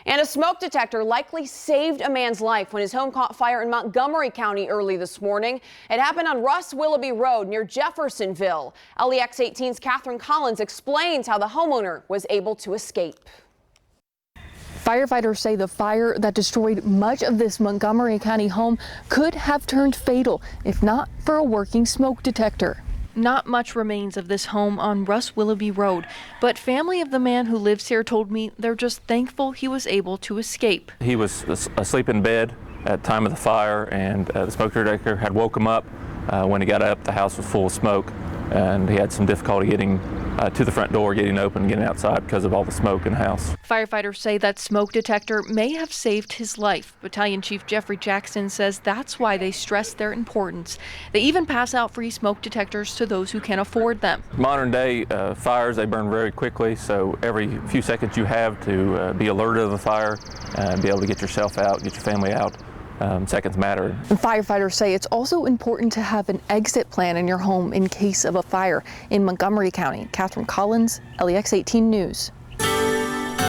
And a smoke detector likely saved a man's life when his home caught fire in Montgomery County early this morning. It happened on Russ Willoughby Road near Jeffersonville. LEX 18's Catherine Collins explains how the homeowner was able to escape. Firefighters say the fire that destroyed much of this Montgomery County home could have turned fatal if not for a working smoke detector. Not much remains of this home on Russ Willoughby Road, but family of the man who lives here told me they're just thankful he was able to escape. He was asleep in bed at the time of the fire, and the smoke detector had woke him up. When he got up, the house was full of smoke, and he had some difficulty getting to the front door, getting open, getting outside because of all the smoke in the house. Firefighters say that smoke detector may have saved his life. Battalion Chief Jeffrey Jackson says that's why they stress their importance. They even pass out free smoke detectors to those who can afford them. Modern day fires, they burn very quickly, so every few seconds you have to be alerted of the fire and be able to get yourself out, get your family out. Seconds matter. And firefighters say it's also important to have an exit plan in your home in case of a fire. In Montgomery County, Catherine Collins, LEX 18 News.